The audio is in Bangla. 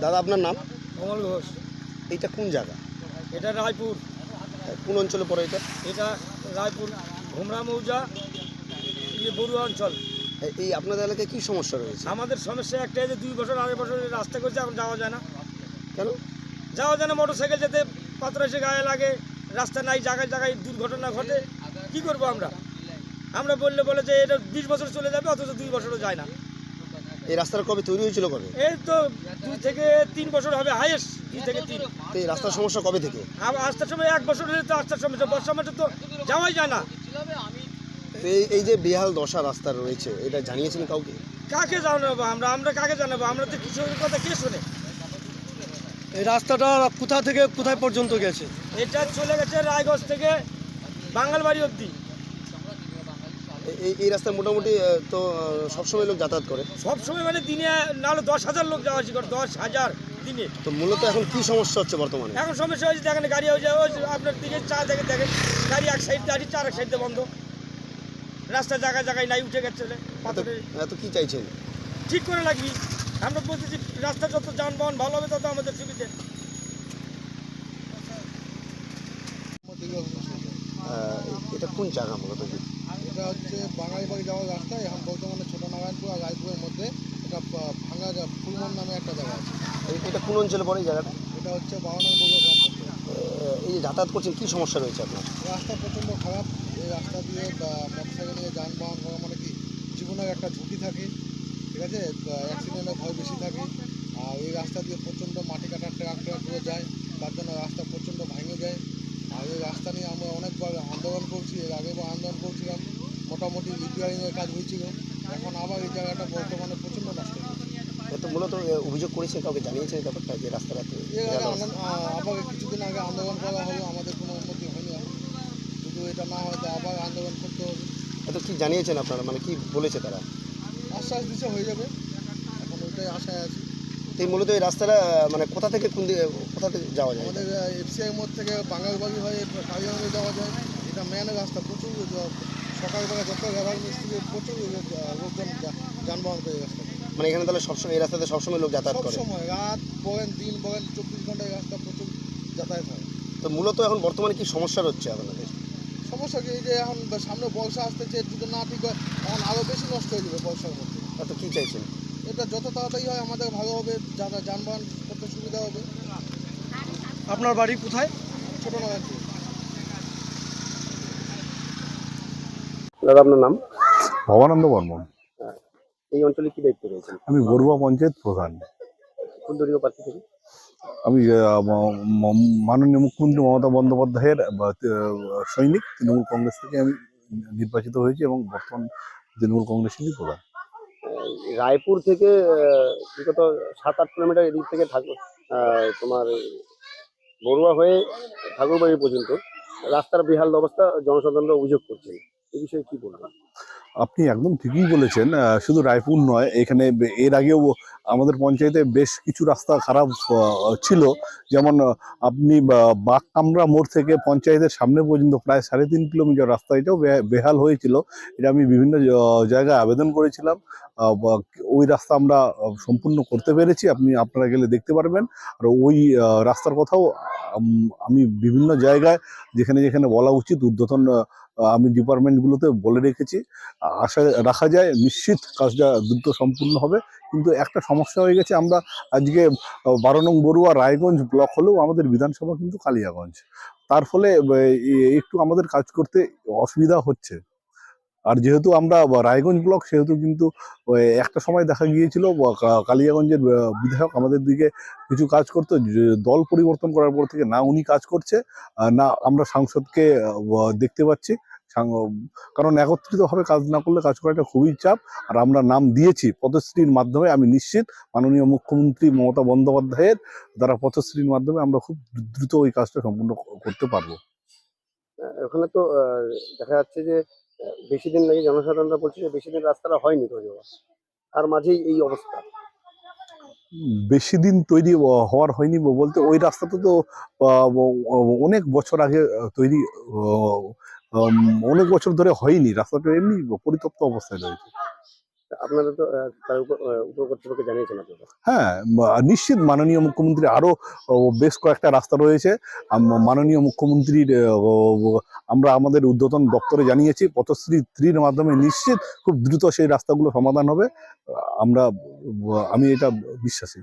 দাদা আপনার নাম? কমল ঘোষ। এইটা কোন জায়গা? এটা রায়পুর। কোন অঞ্চলে পড়ে এটা? এটা রায়পুর ঘুমরা মৌজা, বড়ুয়া অঞ্চল। এই আপনাদের এলাকায় কি সমস্যা রয়েছে? আমাদের সমস্যা একটাই যে 2 বছর আড়াই বছর রাস্তা করছে, এখন যাওয়া যায় না। কেন? যাওয়া যায় না, মোটর সাইকেল যেতে পাথর এসে গায়ে লাগে, রাস্তা নাই, জায়গায় জায়গায় দুর্ঘটনা ঘটে। কি করব আমরা? আমরা বলে যে এটা 20 বছর চলে যাবে, অথচ 2 বছরও যায় না। এই রাস্তাটা কবে তৈরি হয়েছিল কবে? এই তো 2 থেকে 3 বছর হবে, হাইয়েস্ট 2 থেকে 3। তো এই রাস্তার সমস্যা কবে থেকে? আস্তার সময় 1 বছর হলে তো আস্তার সমস্যা, বর্ষা মাসে তো যাওয়াই যায় না। তো এই যে বেহাল দশা রাস্তা রয়েছে, এটা জানিয়েছেন কাউকে? কাকে জানাবো আমরা কাকে জানাবো? আমরা তো কিশোরের কথা কে শোনে? এই রাস্তাটা কোথা থেকে কোথায় পর্যন্ত গেছে? এটা চলে গেছে রায়গঞ্জ থেকে বাঙালবাড়ি অবধি। এই রাস্তায় মোটামুটি তো সবসময় লোক যাতায়াত করে। সবসময় মানে দিনে নাহলে 10,000 লোক যাওয়া আসি করে, 10,000 দিনে। তো মূলত এখন কি সমস্যা হচ্ছে বর্তমানে? এখন সমস্যা হয়েছে, দেখেন গাড়ি হয়ে যায়, ওই আপনার দিকে দেখেন গাড়ি এক সাইড গাড়ি চার এক সাইডে বন্ধ, রাস্তা জায়গায় জায়গায় নাই, উঠে গেছে পাথরে। এত কি চাইছেন? ঠিক করে লাগবি। আমরা বলতেছি রাস্তা যত যানবাহন ভালো হবে তত আমাদের সুবিধে। এটা কোন জায়গা মূলত? এটা হচ্ছে বাঙালিবাড়ি যাওয়ার রাস্তা। এখন বর্তমানে ছোট নারায়ণপুর আর রায়পুরের মধ্যে এটা ভাঙা ফুলমন নামে একটা জায়গা আছে। এটা কোন অঞ্চলে পড়ে এই জায়গাটা? এটা হচ্ছে 52 নং বগুড়া গ্রাম পঞ্চায়েত। এই যে যাতায়াত করছেন কি সমস্যা রয়েছে আপনার? রাস্তা প্রচণ্ড খারাপ। এই রাস্তা দিয়ে মোটরসাইকেল নিয়ে যানবাহন করা মানে কি জীবনের একটা ঝুঁকি থাকে, ঠিক আছে, অ্যাক্সিডেন্টের ভয় বেশি থাকে। আর এই রাস্তা দিয়ে প্রচণ্ড মাটি কাটার ট্রাক্টর যায়, তার জন্য রাস্তা প্রচণ্ড ভেঙে যায়। আর এই রাস্তা নিয়ে আমরা অনেকবার আন্দোলন করছি, এর আগেবার আন্দোলন করছিলাম, মোটামুটি রিপেয়ারিংয়ের কাজ হয়েছিল। এখন আবার এই জায়গাটা বর্তমানে প্রচণ্ড নষ্ট হচ্ছে। তো মূলত অভিযোগ করেছেন, কাউকে জানিয়েছেন এই ব্যাপারটা যে রাস্তাটাতে? এর আগে আবার কিছুদিন আগে আন্দোলন করা হলো, আমাদের কোনো উন্নতি হয়নি। এখন যদি এটা না হয় তো আবার আন্দোলন করতে হবে। এত কি জানিয়েছেন আপনারা, মানে কি বলেছে তারা? আশ্বাস দিচ্ছে হয়ে যাবে, এখন ওইটাই আশায় আছি। তো মূলত এই রাস্তাটা মানে কোথা থেকে কোথা থেকে যাওয়া যায়? আমাদের এফসিআই মোড় থেকে বাঙালবাড়ি হয়ে কালিয়াগঞ্জে যাওয়া যায়। এটা মেন রাস্তা, প্রচুর সকালবেলা যত ব্যবহার মিস্ত্রি প্রচুর লোকজন যানবাহন করে এই রাস্তা। মানে এখানে তাহলে সবসময় এই রাস্তাতে সবসময় লোক যাতায়াত করে? সবসময় রাত বলেন দিন বলেন 24 ঘন্টায় রাস্তা প্রচুর যাতায়াত হয়। তো মূলত এখন বর্তমানে কি সমস্যা হচ্ছে আপনাদের? সমস্যা কি, এই যে এখন সামনে বর্ষা আসতেছে, যদি না ঠিক হয় এখন আরও বেশি নষ্ট হয়ে যাবে বর্ষার মধ্যে। এত কি চাইছেন? এটা যত তাড়াতাড়ি হয় আমাদের ভালো হবে, যানবাহন করতে সুবিধা হবে। আপনার বাড়ি কোথায়? ছোটো নারায়ণপুর। দাদা আপনার নাম? ভবানন্দ বর্মন। এই অঞ্চলে কি দায়িত্ব রয়েছে? আমি বড়ুয়া পঞ্চায়েত প্রধান। কোন দলীয় প্রার্থী থেকে? আমি মাননীয় মুখ্যমন্ত্রী মমতা বন্দ্যোপাধ্যায়ের সৈনিক, তৃণমূল কংগ্রেস থেকে আমি নির্বাচিত হয়েছি এবং বর্তমান তৃণমূল কংগ্রেসেরই প্রধান। রায়পুর থেকে বিগত 7-8 কিলোমিটার এদিক থেকে তোমার বড়ুয়া হয়ে ঠাকুরবাড়ি পর্যন্ত রাস্তার বেহাল অবস্থা জনসাধারণরা অভিযোগ করছেন, এই বিষয়ে কি বলবেন? আপনি একদম ঠিকই বলেছেন। শুধু রায়পুর নয়, এখানে এর আগেও আমাদের পঞ্চায়েতে বেশ কিছু রাস্তা খারাপ ছিল। যেমন আপনি বাগকামরা মোড় থেকে পঞ্চায়েতের সামনে পর্যন্ত প্রায় 3.5 কিলোমিটার রাস্তা, এটাও বেহাল হয়েছিল। এটা আমি বিভিন্ন জায়গায় আবেদন করেছিলাম। ওই রাস্তা আমরা সম্পূর্ণ করতে পেরেছি, আপনারা গেলে দেখতে পারবেন। আর ওই রাস্তার কথাও আমি বিভিন্ন জায়গায় যেখানে যেখানে বলা উচিত ঊর্ধ্বতন আমি ডিপার্টমেন্টগুলোতে বলে রেখেছি। আশা রাখা যায় নিশ্চিত কাজটা দ্রুত সম্পূর্ণ হবে। কিন্তু একটা সমস্যা হয়ে গেছে, আমরা আজকে 12 নং বড়ুয়া রায়গঞ্জ ব্লক হলেও আমাদের বিধানসভা কিন্তু কালিয়াগঞ্জ। তার ফলে একটু আমাদের কাজ করতে অসুবিধা হচ্ছে। আর যেহেতু আমরা রায়গঞ্জ ব্লক, সেহেতু কিন্তু একটা সময় দেখা গিয়েছিল কালিয়াগঞ্জের বিধায়ক আমাদের দিকে কিছু কাজ করতো, দল পরিবর্তন করার পর থেকে না উনি কাজ করছে না আমরা সাংসদকে দেখতে পাচ্ছি। কারণ একত্রিতভাবে কাজ না করলে কাজ করাটা খুবই চাপ। আর আমরা নাম দিয়েছি পদশ্রীর মাধ্যমে, আমি নিশ্চিত মাননীয় মুখ্যমন্ত্রী মমতা বন্দ্যোপাধ্যায়ের দ্বারা পদশ্রীর মাধ্যমে আমরা খুব দ্রুত ওই কাজটা সম্পূর্ণ করতে পারবো। ওখানে তো দেখা যাচ্ছে যে বেশি দিন নাকি জনসাধারণরা বলছে যে বেশি দিন রাস্তাটা হয়নি তৈরি হওয়া, আর মাঝেই এই অবস্থা। বেশি দিন তৈরি হওয়ার হয়নি বলতে, ওই রাস্তাটা তো অনেক বছর আগে তৈরি, অনেক বছর ধরে হয়নি। রাস্তাটা এমনি পরিত্যক্ত অবস্থায় রয়েছে। আপনারা তো তার উপর কর্তৃপক্ষকে জানিয়েছেন আপনারা? হ্যাঁ, নিশ্চিত মাননীয় মুখ্যমন্ত্রী আরো বেশ কয়েকটা রাস্তা রয়েছে। মাননীয় মুখ্যমন্ত্রীর আমরা আমাদের ঊর্ধ্বতন দপ্তরে জানিয়েছি, পথশ্রী 3-র মাধ্যমে নিশ্চিত খুব দ্রুত সেই রাস্তাগুলো সমাধান হবে। আমি এটা বিশ্বাসী।